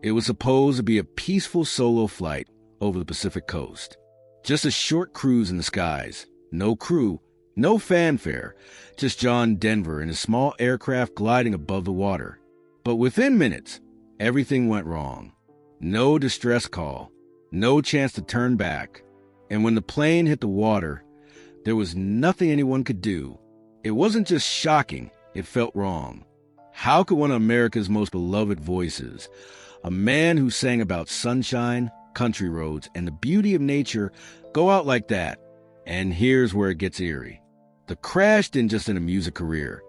It was supposed to be a peaceful solo flight over the Pacific coast. Just a short cruise in the skies. No crew, no fanfare, just John Denver in his small aircraft gliding above the water. But within minutes, everything went wrong. No distress call, no chance to turn back. And when the plane hit the water, there was nothing anyone could do. It wasn't just shocking, it felt wrong. How could one of America's most beloved voices, a man who sang about sunshine, country roads, and the beauty of nature, go out like that? And here's where it gets eerie. The crash didn't just end a music career.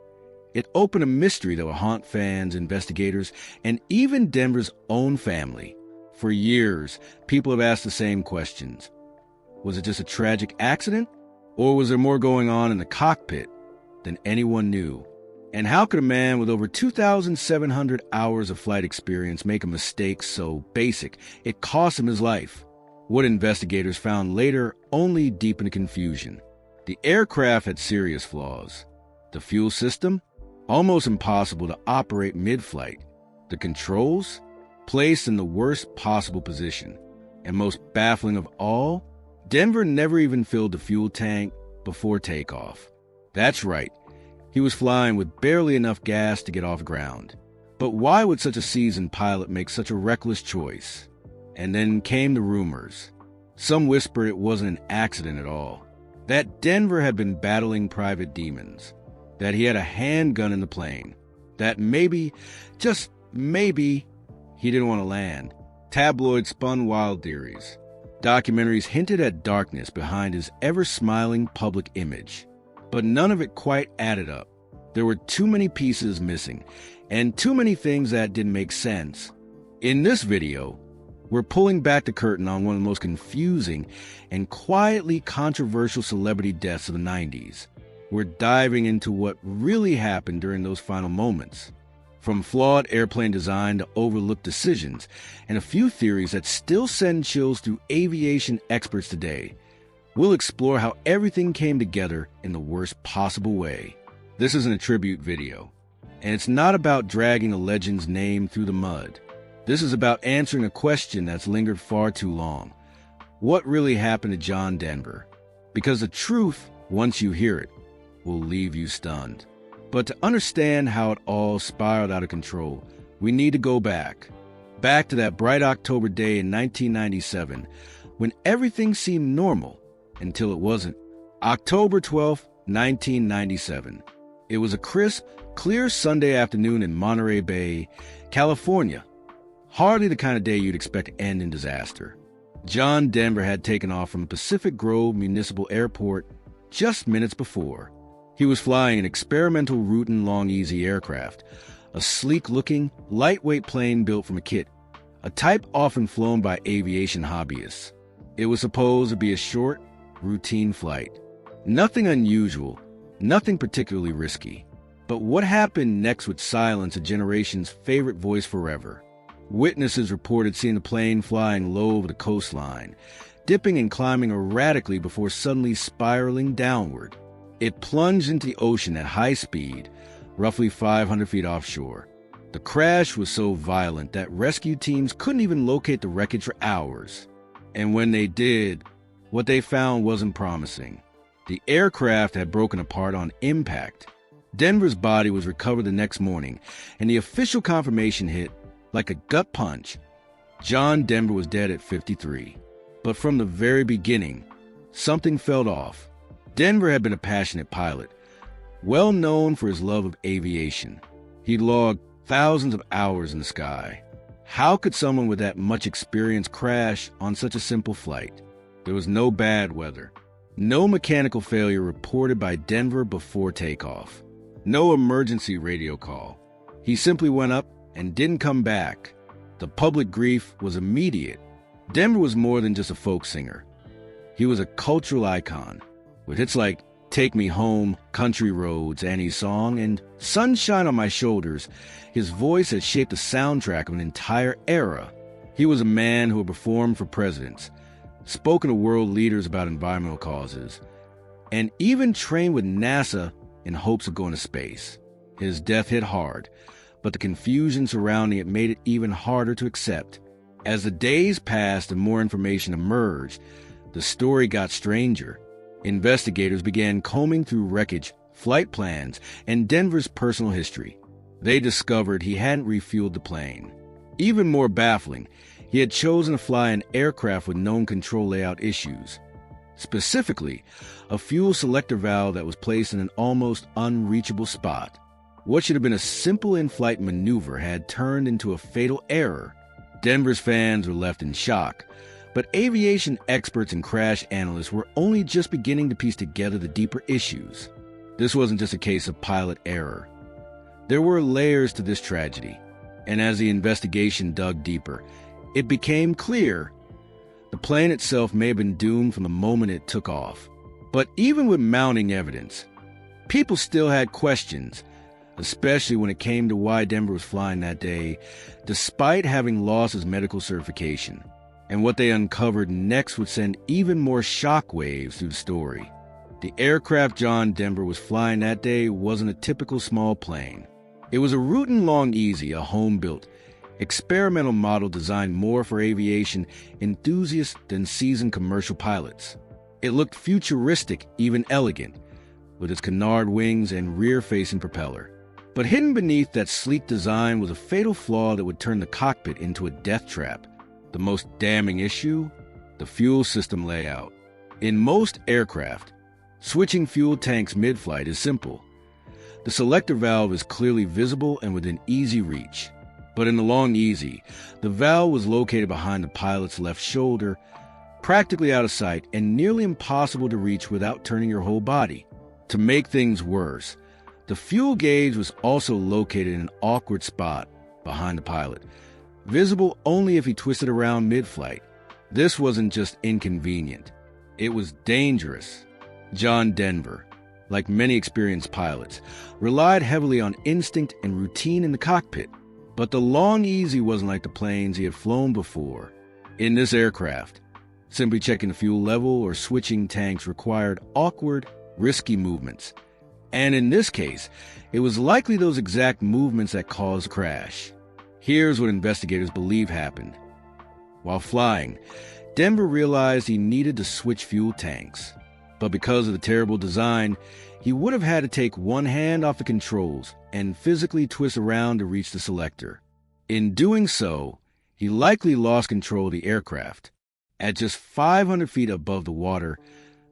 It opened a mystery that would haunt fans, investigators, and even Denver's own family. For years, people have asked the same questions. Was it just a tragic accident? Or was there more going on in the cockpit than anyone knew? And how could a man with over 2,700 hours of flight experience make a mistake so basic it cost him his life? What investigators found later only deepened the confusion. The aircraft had serious flaws. The fuel system? Almost impossible to operate mid-flight. The controls? Placed in the worst possible position. And most baffling of all, Denver never even filled the fuel tank before takeoff. That's right. He was flying with barely enough gas to get off ground. But why would such a seasoned pilot make such a reckless choice? And then came the rumors. Some whispered it wasn't an accident at all. That Denver had been battling private demons. That he had a handgun in the plane. That maybe, just maybe, he didn't want to land. Tabloids spun wild theories. Documentaries hinted at darkness behind his ever-smiling public image. But none of it quite added up. There were too many pieces missing, and too many things that didn't make sense. In this video, we're pulling back the curtain on one of the most confusing and quietly controversial celebrity deaths of the 90s. We're diving into what really happened during those final moments. From flawed airplane design to overlooked decisions, and a few theories that still send chills through aviation experts today. We'll explore how everything came together in the worst possible way. This isn't a tribute video, and it's not about dragging a legend's name through the mud. This is about answering a question that's lingered far too long. What really happened to John Denver? Because the truth, once you hear it, will leave you stunned. But to understand how it all spiraled out of control, we need to go back. Back to that bright October day in 1997, when everything seemed normal. Until it wasn't. October 12th, 1997. It was a crisp, clear Sunday afternoon in Monterey Bay, California. Hardly the kind of day you'd expect to end in disaster. John Denver had taken off from the Pacific Grove Municipal Airport just minutes before. He was flying an experimental Rutan Long-Easy aircraft, a sleek-looking, lightweight plane built from a kit, a type often flown by aviation hobbyists. It was supposed to be a short, routine flight. Nothing unusual, nothing particularly risky. But what happened next would silence a generation's favorite voice forever. Witnesses reported seeing the plane flying low over the coastline, dipping and climbing erratically before suddenly spiraling downward. It plunged into the ocean at high speed, roughly 500 feet offshore. The crash was so violent that rescue teams couldn't even locate the wreckage for hours. And when they did, what they found wasn't promising. The aircraft had broken apart on impact. Denver's body was recovered the next morning, and the official confirmation hit like a gut punch. John Denver was dead at 53. But from the very beginning, something felt off. Denver had been a passionate pilot, well known for his love of aviation. He'd logged thousands of hours in the sky. How could someone with that much experience crash on such a simple flight? There was no bad weather. No mechanical failure reported by Denver before takeoff. No emergency radio call. He simply went up and didn't come back. The public grief was immediate. Denver was more than just a folk singer. He was a cultural icon, with hits like Take Me Home, Country Roads, Annie's Song, and Sunshine on My Shoulders. His voice had shaped the soundtrack of an entire era. He was a man who had performed for presidents, spoken to world leaders about environmental causes, and even trained with NASA in hopes of going to space. His death hit hard, but the confusion surrounding it made it even harder to accept. As the days passed and more information emerged, the story got stranger. Investigators began combing through wreckage, flight plans, and Denver's personal history. They discovered he hadn't refueled the plane. Even more baffling, he had chosen to fly an aircraft with known control layout issues. Specifically, a fuel selector valve that was placed in an almost unreachable spot. What should have been a simple in-flight maneuver had turned into a fatal error. Denver's fans were left in shock, but aviation experts and crash analysts were only just beginning to piece together the deeper issues. This wasn't just a case of pilot error. There were layers to this tragedy, and as the investigation dug deeper, it became clear the plane itself may have been doomed from the moment it took off. But even with mounting evidence, people still had questions, especially when it came to why Denver was flying that day, despite having lost his medical certification. And what they uncovered next would send even more shockwaves through the story. The aircraft John Denver was flying that day wasn't a typical small plane. It was a Rutan Long Easy, a home-built, experimental model designed more for aviation enthusiasts than seasoned commercial pilots. It looked futuristic, even elegant, with its canard wings and rear-facing propeller. But hidden beneath that sleek design was a fatal flaw that would turn the cockpit into a death trap. The most damning issue? The fuel system layout. In most aircraft, switching fuel tanks mid-flight is simple. The selector valve is clearly visible and within easy reach. But in the Long Easy, the valve was located behind the pilot's left shoulder, practically out of sight and nearly impossible to reach without turning your whole body. To make things worse, the fuel gauge was also located in an awkward spot behind the pilot, visible only if he twisted around mid-flight. This wasn't just inconvenient, it was dangerous. John Denver, like many experienced pilots, relied heavily on instinct and routine in the cockpit. But the Long Easy wasn't like the planes he had flown before. In this aircraft, simply checking the fuel level or switching tanks required awkward, risky movements. And in this case, it was likely those exact movements that caused the crash. Here's what investigators believe happened. While flying, Denver realized he needed to switch fuel tanks. But because of the terrible design, he would have had to take one hand off the controls and physically twist around to reach the selector. In doing so, he likely lost control of the aircraft. At just 500 feet above the water,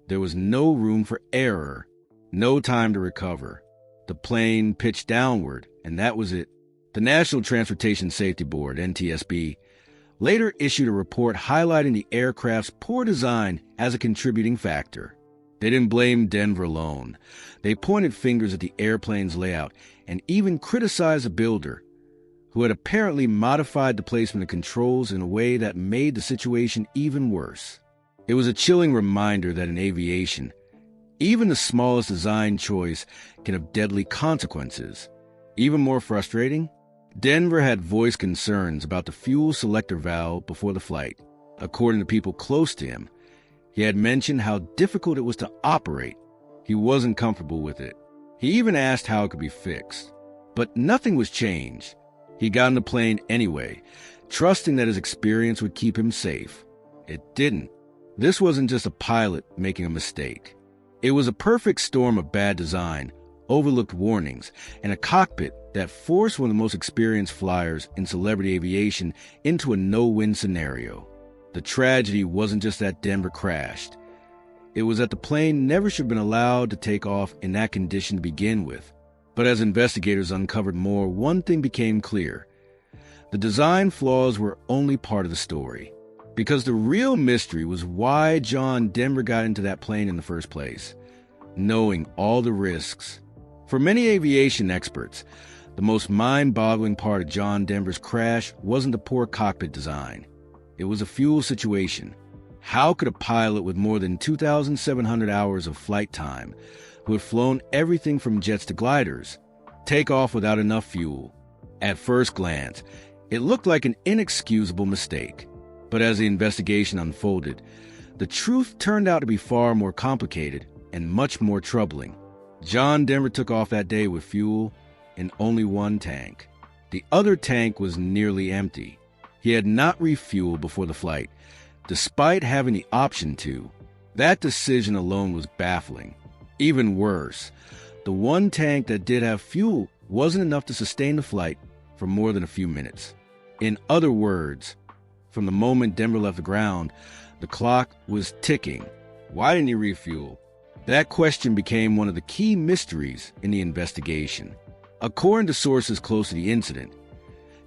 there was no room for error, no time to recover. The plane pitched downward, and that was it. The National Transportation Safety Board, NTSB, later issued a report highlighting the aircraft's poor design as a contributing factor. They didn't blame Denver alone. They pointed fingers at the airplane's layout and even criticized the builder, who had apparently modified the placement of controls in a way that made the situation even worse. It was a chilling reminder that in aviation, even the smallest design choice can have deadly consequences. Even more frustrating, Denver had voiced concerns about the fuel selector valve before the flight. According to people close to him, he had mentioned how difficult it was to operate. He wasn't comfortable with it. He even asked how it could be fixed. But nothing was changed. He got on the plane anyway, trusting that his experience would keep him safe. It didn't. This wasn't just a pilot making a mistake. It was a perfect storm of bad design, overlooked warnings, and a cockpit that forced one of the most experienced flyers in celebrity aviation into a no-win scenario. The tragedy wasn't just that Denver crashed. It was that the plane never should have been allowed to take off in that condition to begin with. But as investigators uncovered more, one thing became clear. The design flaws were only part of the story. Because the real mystery was why John Denver got into that plane in the first place, knowing all the risks. For many aviation experts, the most mind-boggling part of John Denver's crash wasn't the poor cockpit design. It was a fuel situation. How could a pilot with more than 2,700 hours of flight time, who had flown everything from jets to gliders, take off without enough fuel? At first glance, it looked like an inexcusable mistake. But as the investigation unfolded, the truth turned out to be far more complicated and much more troubling. John Denver took off that day with fuel in only one tank. The other tank was nearly empty. He had not refueled before the flight, despite having the option to. That decision alone was baffling. Even worse, the one tank that did have fuel wasn't enough to sustain the flight for more than a few minutes. In other words, from the moment Denver left the ground, the clock was ticking. Why didn't he refuel? That question became one of the key mysteries in the investigation. According to sources close to the incident,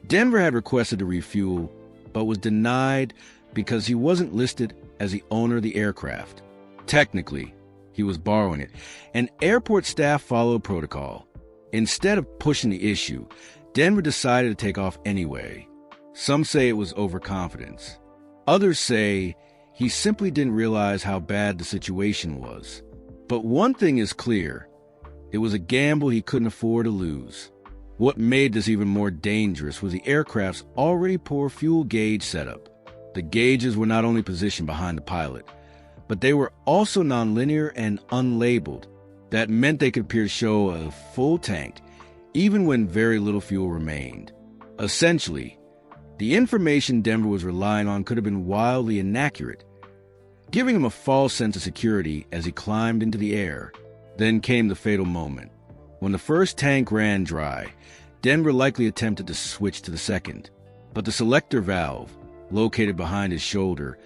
Denver had requested to refuel, but was denied because he wasn't listed as the owner of the aircraft. Technically, he was borrowing it, and airport staff followed protocol. Instead of pushing the issue, Denver decided to take off anyway. Some say it was overconfidence. Others say he simply didn't realize how bad the situation was. But one thing is clear. It was a gamble he couldn't afford to lose. What made this even more dangerous was the aircraft's already poor fuel gauge setup. The gauges were not only positioned behind the pilot, but they were also nonlinear and unlabeled. That meant they could appear to show a full tank, even when very little fuel remained. Essentially, the information Denver was relying on could have been wildly inaccurate, giving him a false sense of security as he climbed into the air. Then came the fatal moment. When the first tank ran dry, Denver likely attempted to switch to the second, but the selector valve, located behind his shoulder,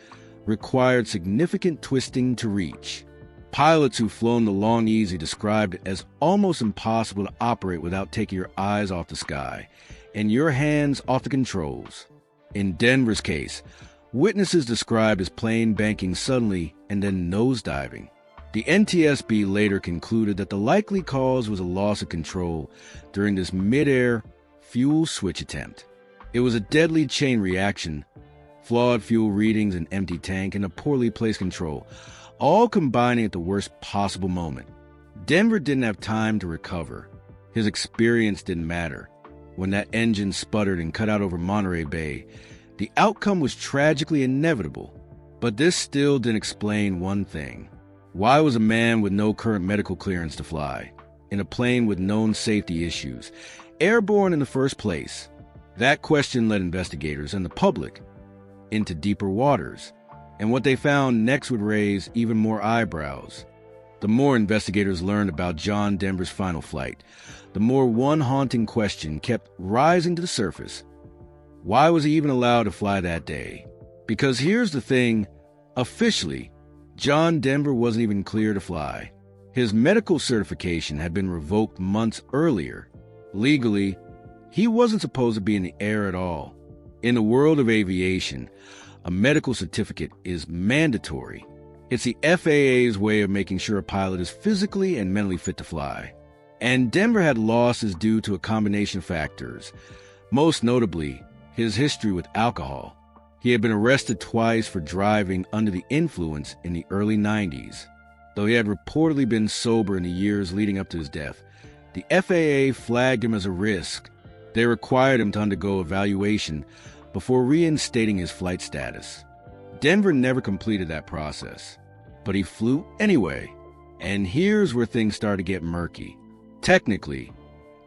required significant twisting to reach. Pilots who've flown the Long Easy described it as almost impossible to operate without taking your eyes off the sky and your hands off the controls. In Denver's case, witnesses described his plane banking suddenly and then nosediving. The NTSB later concluded that the likely cause was a loss of control during this mid-air fuel switch attempt. It was a deadly chain reaction, flawed fuel readings, an empty tank, and a poorly placed control, all combining at the worst possible moment. Denver didn't have time to recover. His experience didn't matter. When that engine sputtered and cut out over Monterey Bay, the outcome was tragically inevitable. But this still didn't explain one thing. Why was a man with no current medical clearance to fly, in a plane with known safety issues, airborne in the first place? That question led investigators and the public into deeper waters, and what they found next would raise even more eyebrows. The more investigators learned about John Denver's final flight, the more one haunting question kept rising to the surface. Why was he even allowed to fly that day? Because here's the thing, officially, John Denver wasn't even clear to fly. His medical certification had been revoked months earlier. Legally, he wasn't supposed to be in the air at all. In the world of aviation, a medical certificate is mandatory. It's the FAA's way of making sure a pilot is physically and mentally fit to fly. And Denver had losses due to a combination of factors, most notably his history with alcohol. He had been arrested twice for driving under the influence in the early 90s. Though he had reportedly been sober in the years leading up to his death, the FAA flagged him as a risk. They required him to undergo evaluation before reinstating his flight status. Denver never completed that process, but he flew anyway. And here's where things started to get murky. Technically,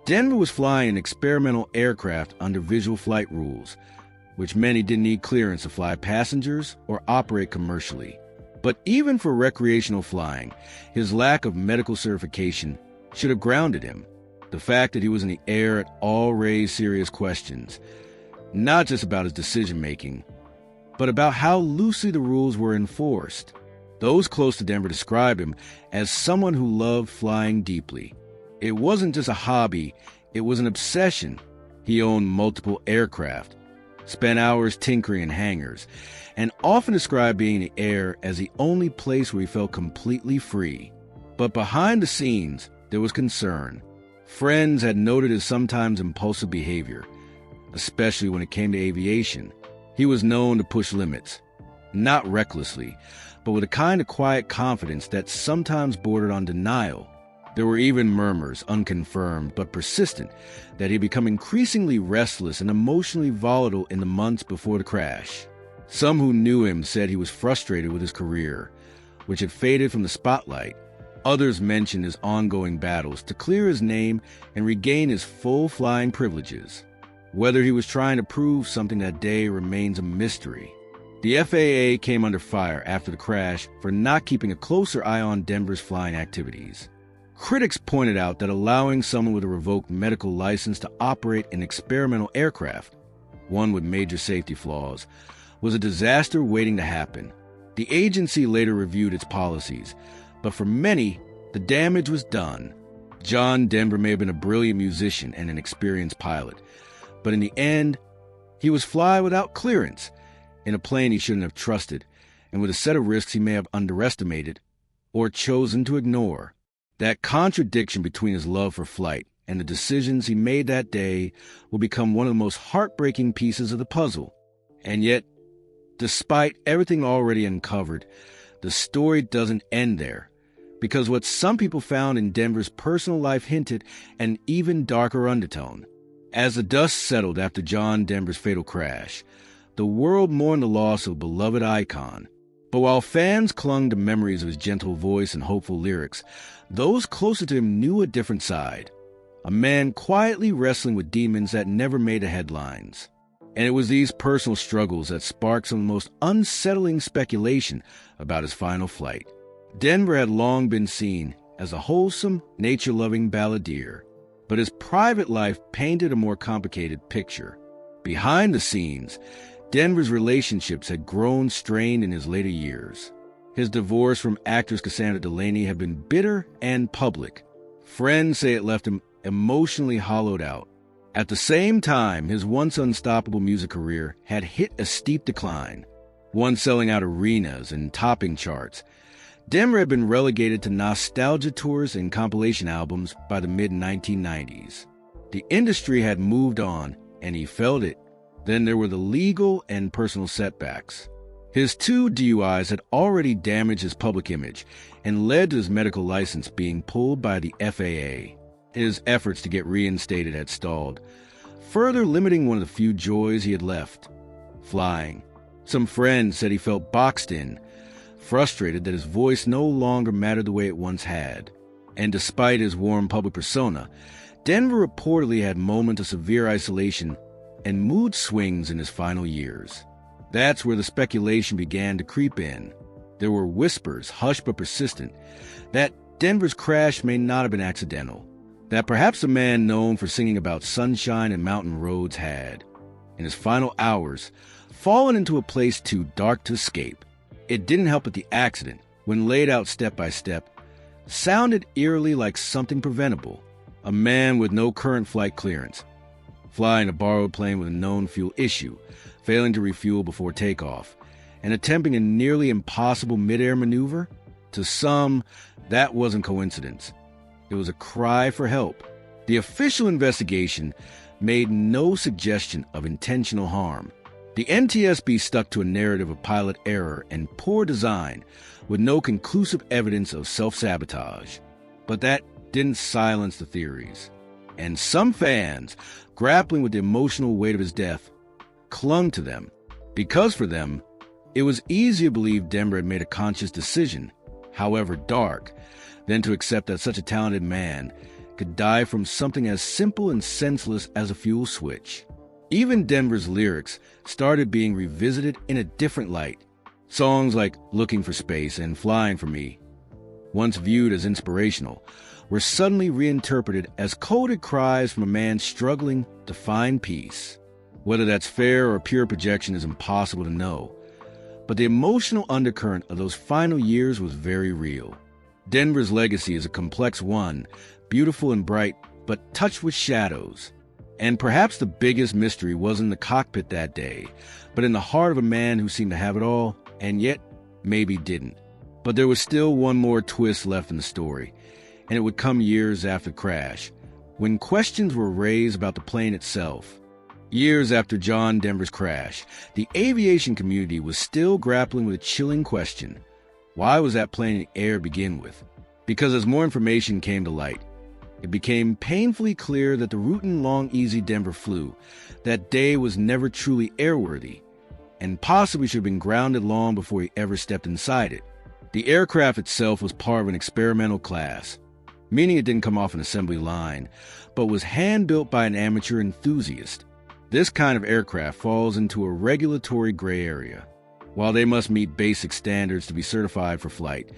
Denver was flying an experimental aircraft under visual flight rules, which meant he didn't need clearance to fly passengers or operate commercially. But even for recreational flying, his lack of medical certification should have grounded him. The fact that he was in the air at all raised serious questions, not just about his decision-making, but about how loosely the rules were enforced. Those close to Denver described him as someone who loved flying deeply. It wasn't just a hobby, it was an obsession. He owned multiple aircraft, spent hours tinkering in hangars, and often described being in the air as the only place where he felt completely free. But behind the scenes, there was concern. Friends had noted his sometimes impulsive behavior, especially when it came to aviation. He was known to push limits, not recklessly, but with a kind of quiet confidence that sometimes bordered on denial. There were even murmurs, unconfirmed but persistent, that he'd become increasingly restless and emotionally volatile in the months before the crash. Some who knew him said he was frustrated with his career, which had faded from the spotlight. Others mentioned his ongoing battles to clear his name and regain his full flying privileges. Whether he was trying to prove something that day remains a mystery. The FAA came under fire after the crash for not keeping a closer eye on Denver's flying activities. Critics pointed out that allowing someone with a revoked medical license to operate an experimental aircraft, one with major safety flaws, was a disaster waiting to happen. The agency later reviewed its policies, but for many, the damage was done. John Denver may have been a brilliant musician and an experienced pilot, but in the end, he was flying without clearance, in a plane he shouldn't have trusted, and with a set of risks he may have underestimated or chosen to ignore. That contradiction between his love for flight and the decisions he made that day will become one of the most heartbreaking pieces of the puzzle. And yet, despite everything already uncovered, the story doesn't end there, because what some people found in Denver's personal life hinted an even darker undertone. As the dust settled after John Denver's fatal crash, the world mourned the loss of a beloved icon. But while fans clung to memories of his gentle voice and hopeful lyrics, those closer to him knew a different side. A man quietly wrestling with demons that never made the headlines. And it was these personal struggles that sparked some of the most unsettling speculation about his final flight. Denver had long been seen as a wholesome, nature-loving balladeer, but his private life painted a more complicated picture. Behind the scenes, Denver's relationships had grown strained in his later years. His divorce from actress Cassandra Delaney had been bitter and public. Friends say it left him emotionally hollowed out. At the same time, his once unstoppable music career had hit a steep decline, once selling out arenas and topping charts. Denver had been relegated to nostalgia tours and compilation albums by the mid-1990s. The industry had moved on, and he felt it. Then there were the legal and personal setbacks. His 2 DUIs had already damaged his public image and led to his medical license being pulled by the FAA. His efforts to get reinstated had stalled, further limiting one of the few joys he had left: flying. Some friends said he felt boxed in, frustrated that his voice no longer mattered the way it once had. And despite his warm public persona, Denver reportedly had moments of severe isolation and mood swings in his final years. That's where the speculation began to creep in. There were whispers, hushed but persistent, that Denver's crash may not have been accidental, that perhaps a man known for singing about sunshine and mountain roads had, in his final hours, fallen into a place too dark to escape. It didn't help that the accident, when laid out step by step, sounded eerily like something preventable. A man with no current flight clearance, flying a borrowed plane with a known fuel issue, failing to refuel before takeoff, and attempting a nearly impossible mid-air maneuver? To some, that wasn't coincidence. It was a cry for help. The official investigation made no suggestion of intentional harm. The NTSB stuck to a narrative of pilot error and poor design, with no conclusive evidence of self-sabotage. But that didn't silence the theories. And some fans, grappling with the emotional weight of his death, clung to them, because for them, it was easier to believe Denver had made a conscious decision, however dark, than to accept that such a talented man could die from something as simple and senseless as a fuel switch. Even Denver's lyrics started being revisited in a different light. Songs like Looking for Space and Flying for Me, once viewed as inspirational, were suddenly reinterpreted as coded cries from a man struggling to find peace. Whether that's fair or pure projection is impossible to know, but the emotional undercurrent of those final years was very real. Denver's legacy is a complex one, beautiful and bright, but touched with shadows. And perhaps the biggest mystery wasn't in the cockpit that day, but in the heart of a man who seemed to have it all, and yet maybe didn't. But there was still one more twist left in the story, and it would come years after the crash, when questions were raised about the plane itself. Years after John Denver's crash, the aviation community was still grappling with a chilling question. Why was that plane in the air to begin with? Because as more information came to light, it became painfully clear that the route in Long Easy Denver flew that day was never truly airworthy, and possibly should have been grounded long before he ever stepped inside it. The aircraft itself was part of an experimental class, meaning it didn't come off an assembly line, but was hand-built by an amateur enthusiast. This kind of aircraft falls into a regulatory gray area. While they must meet basic standards to be certified for flight,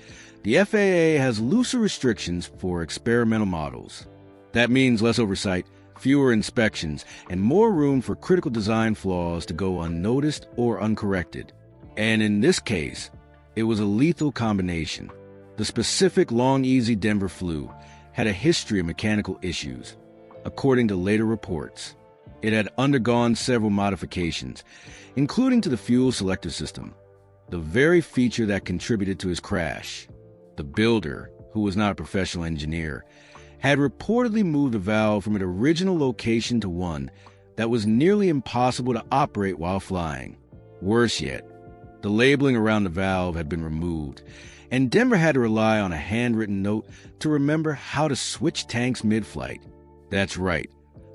the FAA has looser restrictions for experimental models. That means less oversight, fewer inspections, and more room for critical design flaws to go unnoticed or uncorrected. And in this case, it was a lethal combination. The specific Long-EZ Denver flew had a history of mechanical issues, according to later reports. It had undergone several modifications, including to the fuel selector system, the very feature that contributed to his crash. The builder, who was not a professional engineer, had reportedly moved a valve from its original location to one that was nearly impossible to operate while flying. Worse yet, the labeling around the valve had been removed, and Denver had to rely on a handwritten note to remember how to switch tanks mid-flight. That's right,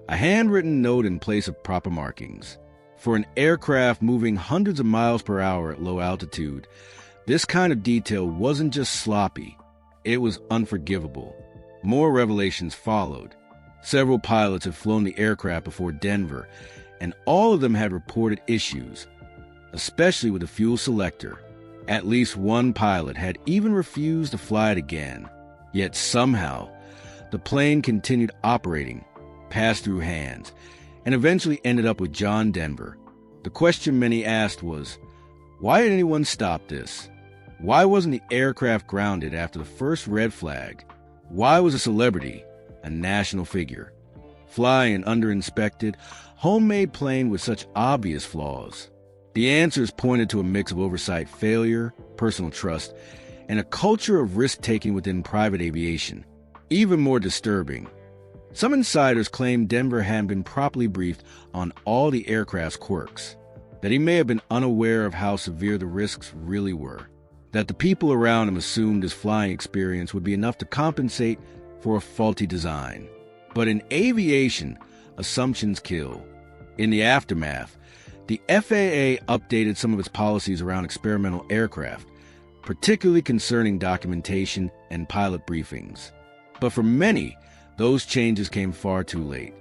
a handwritten note in place of proper markings. For an aircraft moving hundreds of miles per hour at low altitude, this kind of detail wasn't just sloppy, it was unforgivable. More revelations followed. Several pilots had flown the aircraft before Denver, and all of them had reported issues, especially with the fuel selector. At least one pilot had even refused to fly it again. Yet somehow, the plane continued operating, passed through hands, and eventually ended up with John Denver. The question many asked was, why did anyone stop this? Why wasn't the aircraft grounded after the first red flag? Why was a celebrity, a national figure, flying an under-inspected, homemade plane with such obvious flaws? The answers pointed to a mix of oversight failure, personal trust, and a culture of risk-taking within private aviation. Even more disturbing, some insiders claimed Denver hadn't been properly briefed on all the aircraft's quirks, that he may have been unaware of how severe the risks really were, that the people around him assumed his flying experience would be enough to compensate for a faulty design. But in aviation, assumptions kill. In the aftermath, the FAA updated some of its policies around experimental aircraft, particularly concerning documentation and pilot briefings. But for many, those changes came far too late.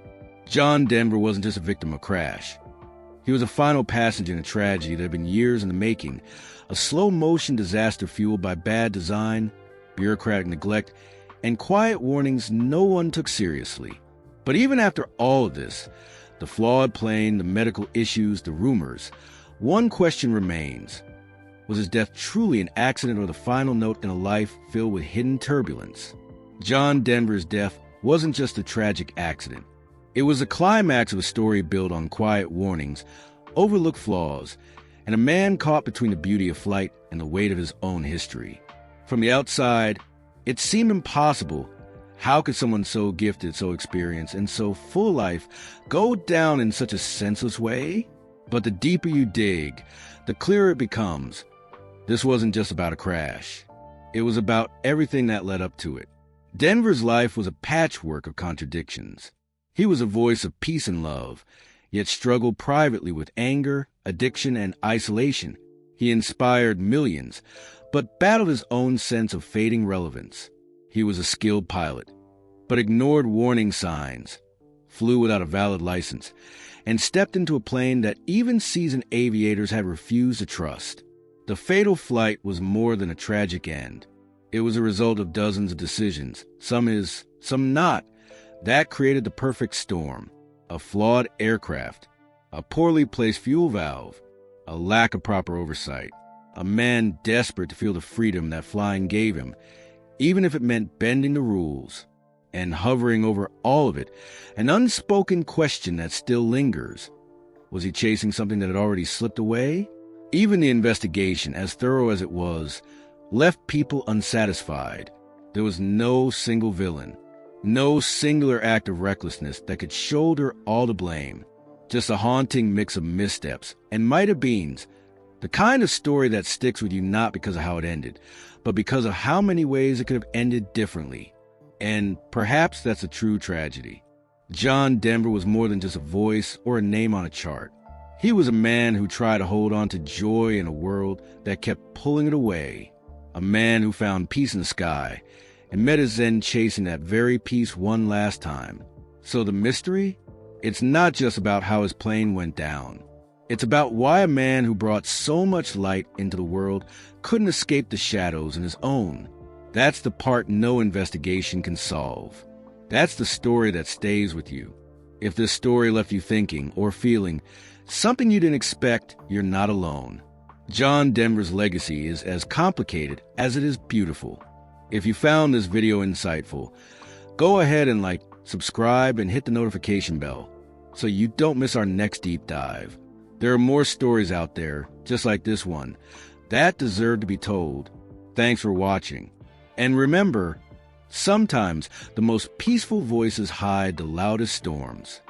John Denver wasn't just a victim of a crash. He was a final passenger in a tragedy that had been years in the making, a slow-motion disaster fueled by bad design, bureaucratic neglect, and quiet warnings no one took seriously. But even after all of this, the flawed plane, the medical issues, the rumors, one question remains. Was his death truly an accident or the final note in a life filled with hidden turbulence? John Denver's death wasn't just a tragic accident. It was the climax of a story built on quiet warnings, overlooked flaws, and a man caught between the beauty of flight and the weight of his own history. From the outside, it seemed impossible. How could someone so gifted, so experienced, and so full of life go down in such a senseless way? But the deeper you dig, the clearer it becomes. This wasn't just about a crash. It was about everything that led up to it. Denver's life was a patchwork of contradictions. He was a voice of peace and love, yet struggled privately with anger, addiction, and isolation. He inspired millions, but battled his own sense of fading relevance. He was a skilled pilot, but ignored warning signs, flew without a valid license, and stepped into a plane that even seasoned aviators had refused to trust. The fatal flight was more than a tragic end. It was a result of dozens of decisions, some is, some not, that created the perfect storm. A flawed aircraft, a poorly placed fuel valve, a lack of proper oversight, a man desperate to feel the freedom that flying gave him, even if it meant bending the rules, and hovering over all of it, an unspoken question that still lingers. Was he chasing something that had already slipped away? Even the investigation, as thorough as it was, left people unsatisfied. There was no single villain, no singular act of recklessness that could shoulder all the blame. Just a haunting mix of missteps and might-have-beens, the kind of story that sticks with you not because of how it ended, but because of how many ways it could have ended differently. And perhaps that's a true tragedy. John Denver was more than just a voice or a name on a chart. He was a man who tried to hold on to joy in a world that kept pulling it away. A man who found peace in the sky and met his end chasing that very peace one last time. So the mystery? It's not just about how his plane went down. It's about why a man who brought so much light into the world couldn't escape the shadows in his own. That's the part no investigation can solve. That's the story that stays with you. If this story left you thinking or feeling something you didn't expect, you're not alone. John Denver's legacy is as complicated as it is beautiful. If you found this video insightful, go ahead and subscribe, and hit the notification bell so you don't miss our next deep dive. There are more stories out there, just like this one, that deserve to be told. Thanks for watching. And remember, sometimes the most peaceful voices hide the loudest storms.